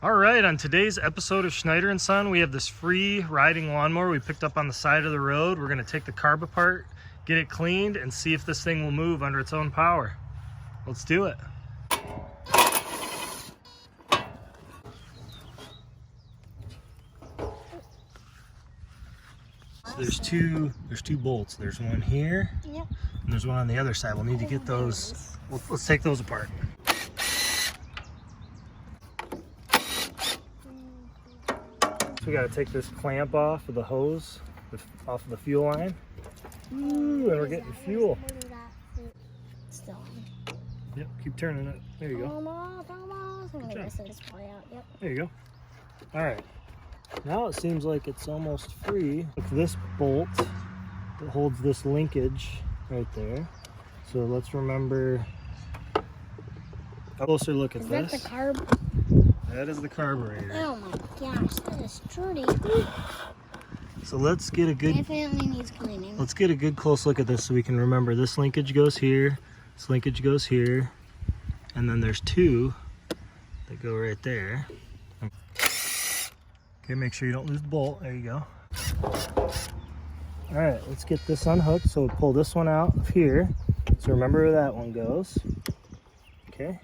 All right, on today's episode of Schneider & Son, we have this free riding lawnmower we picked up on the side of the road. We're gonna take the carb apart, get it cleaned, and see if this thing will move under its own power. Let's do it. So there's two bolts. There's one here, yep, and there's one on the other side. We'll need to get those. Let's take those apart. So we got to take this clamp off of the hose, off of the fuel line. Ooh, and we're getting fuel. Still on. Yep, keep turning it. There you go. Almost. I'm gonna job. send this part out. Yep. There you go. All right. Now it seems like it's almost free. It's this bolt that holds this linkage right there. So let's remember a closer look at this. Is that the carb? That is the carburetor. Oh my gosh, that is dirty. So let's get a good Definitely needs cleaning. let's get a good close look at this so we can remember this linkage goes here, this linkage goes here, and then there's two that go right there. Okay, make sure you don't lose the bolt. There you go. All right, let's get this unhooked. So we'll pull this one out of here. So remember where that one goes. Okay.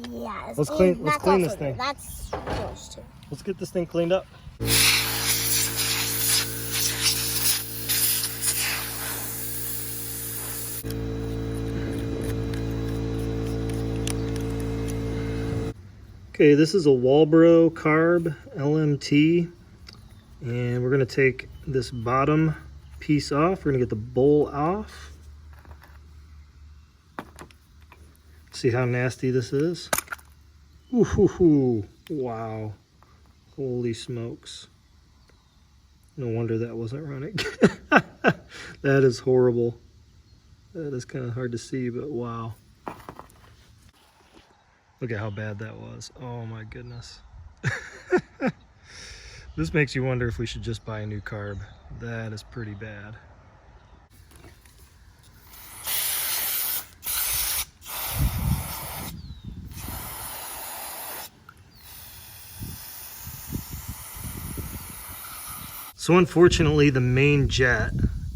Yeah. Let's clean this thing. That's close too. Let's get this thing cleaned up. Okay, this is a Walbro carb LMT, and we're going to take this bottom piece off. We're going to get the bowl off. See how nasty this is? Ooh, wow. Holy smokes. No wonder that wasn't running. That is horrible. That is kind of hard to see, but wow. Look at how bad that was. Oh my goodness. This makes you wonder if we should just buy a new carb. That is pretty bad. So unfortunately, the main jet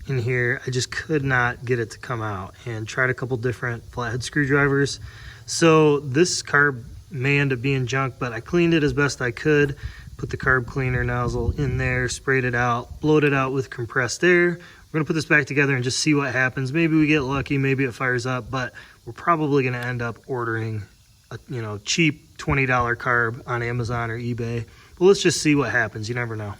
in here, I just could not get it to come out, and tried a couple different flathead screwdrivers. So this carb may end up being junk, but I cleaned it as best I could, put the carb cleaner nozzle in there, sprayed it out, blowed it out with compressed air. We're gonna put this back together and just see what happens. Maybe we get lucky, maybe it fires up, but we're probably gonna end up ordering a cheap $20 carb on Amazon or eBay. But let's just see what happens, you never know.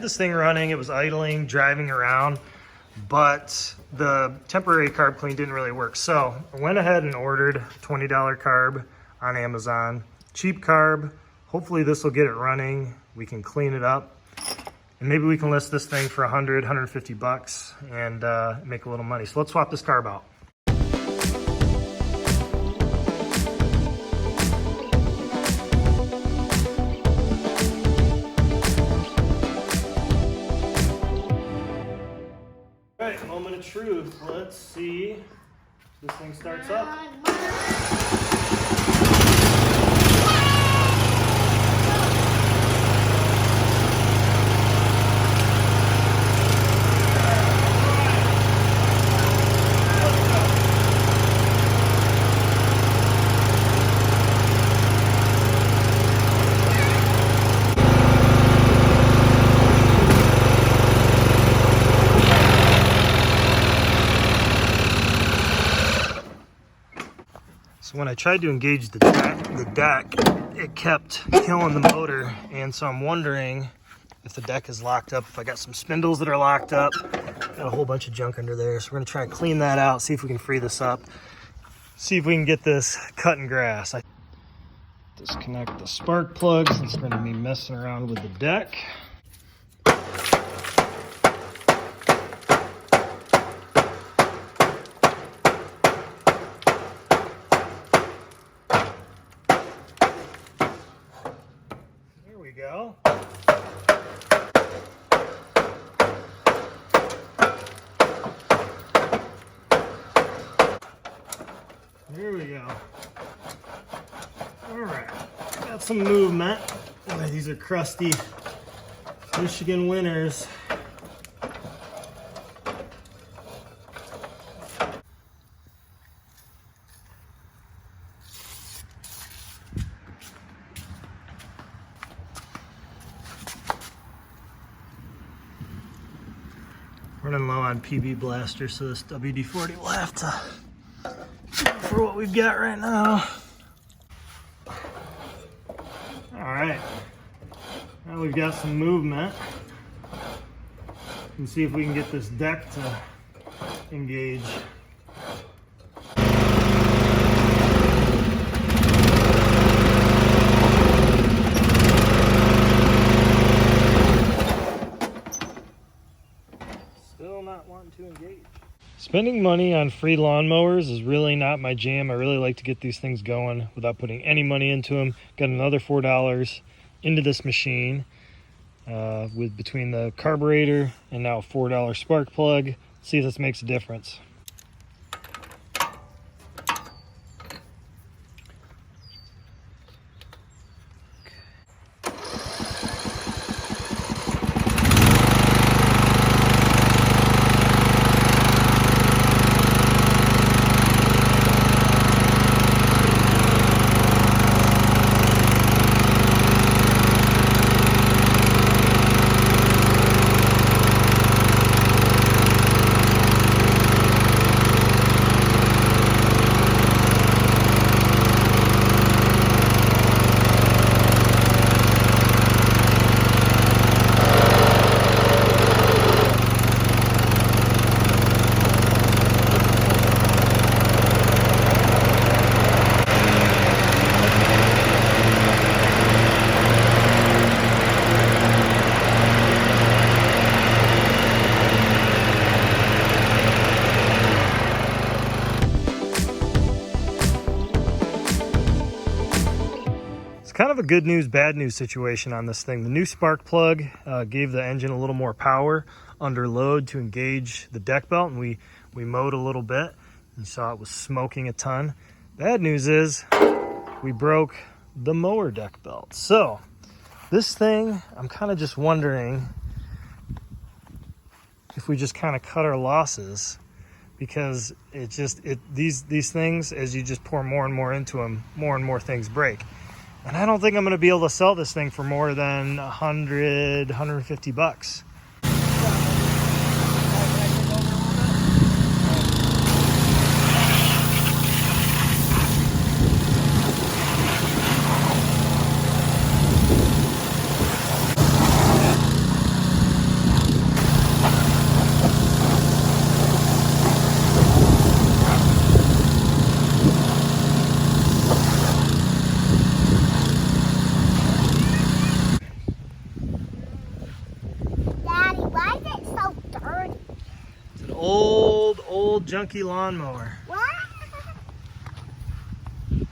had this thing running, it was idling, driving around, but the temporary carb clean didn't really work. So I went ahead and ordered $20 carb on Amazon. Cheap carb. Hopefully this will get it running. We can clean it up. And maybe we can list this thing for 100, 150 bucks and make a little money. So let's swap this carb out. All right, moment of truth. Let's see if this thing starts up. So when I tried to engage the deck, it kept killing the motor, and so I'm wondering if the deck is locked up, if I got some spindles that are locked up. Got a whole bunch of junk under there, so we're gonna try and clean that out, see if we can free this up, see if we can get this cutting grass. I disconnect the spark plug since we're gonna be messing around with the deck. Go. There we go. All right, got some movement. Boy, these are crusty Michigan winters. Running low on PB blaster, so this WD-40 will have to for what we've got right now. All right, now we've got some movement. And see if we can get this deck to engage. Still not wanting to engage. Spending money on free lawnmowers is really not my jam. I really like to get these things going without putting any money into them. Got another $4 into this machine with between the carburetor and now a $4 spark plug. See if this makes a difference. Kind of a good news, bad news situation on this thing. The new spark plug gave the engine a little more power under load to engage the deck belt, and we mowed a little bit. You saw it was smoking a ton. Bad news is we broke the mower deck belt. So this thing, I'm kind of just wondering if we just kind of cut our losses, because these things, as you just pour more and more into them, more and more things break. And I don't think I'm going to be able to sell this thing for more than 100, 150 bucks. old junky lawnmower. What? Get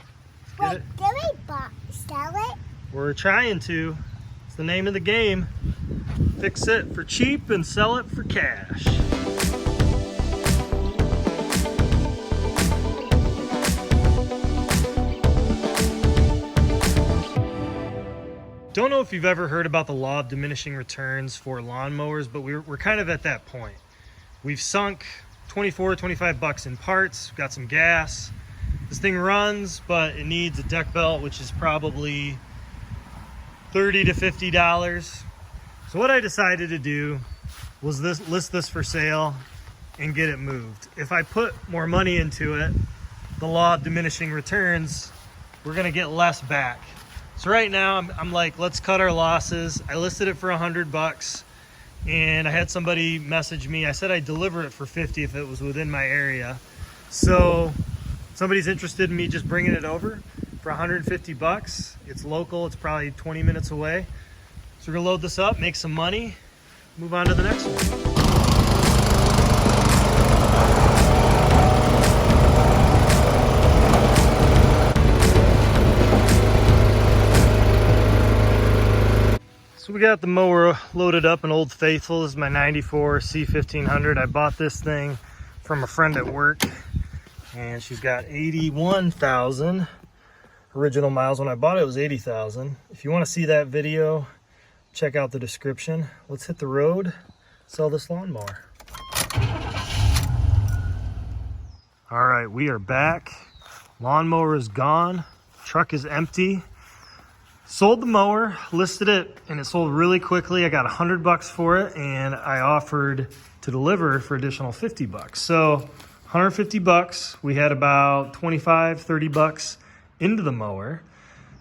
Wait, it? did we sell it? We're trying to. It's the name of the game. Fix it for cheap and sell it for cash. Don't know if you've ever heard about the law of diminishing returns for lawnmowers, but we're kind of at that point. We've sunk 24, 25 bucks in parts, got some gas. This thing runs, but it needs a deck belt, which is probably $30 to $50. So what I decided to do was list this for sale and get it moved. If I put more money into it, the law of diminishing returns, we're gonna get less back. So right now I'm like, let's cut our losses. I listed it for 100 bucks and I had somebody message me. I said I'd deliver it for 50 if it was within my area. So somebody's interested in me just bringing it over for 150 bucks. It's local, it's probably 20 minutes away. So we're gonna load this up, make some money, move on to the next one. So we got the mower loaded up in Old Faithful. This is my 94 C1500. I bought this thing from a friend at work and she's got 81,000 original miles. When I bought it, it was 80,000. If you want to see that video, check out the description. Let's hit the road, sell this lawnmower. All right, we are back. Lawnmower is gone. Truck is empty. Sold the mower, listed it, and it sold really quickly. I got 100 bucks for it, and I offered to deliver for additional 50 bucks. So 150 bucks. We had about 25, 30 bucks into the mower.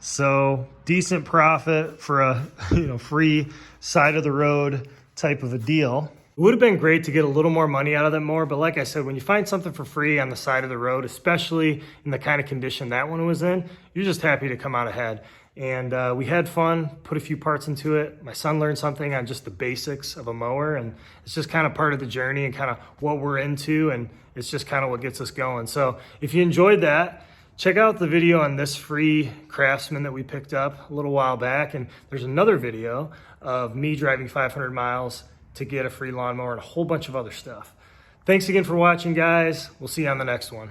So decent profit for a free side of the road type of a deal. It would have been great to get a little more money out of that mower, but like I said, when you find something for free on the side of the road, especially in the kind of condition that one was in, you're just happy to come out ahead. And we had fun, put a few parts into it. My son learned something on just the basics of a mower, and it's just kind of part of the journey and kind of what we're into, and it's just kind of what gets us going. So if you enjoyed that, check out the video on this free Craftsman that we picked up a little while back. And there's another video of me driving 500 miles to get a free lawnmower and a whole bunch of other stuff. Thanks again for watching, guys. We'll see you on the next one.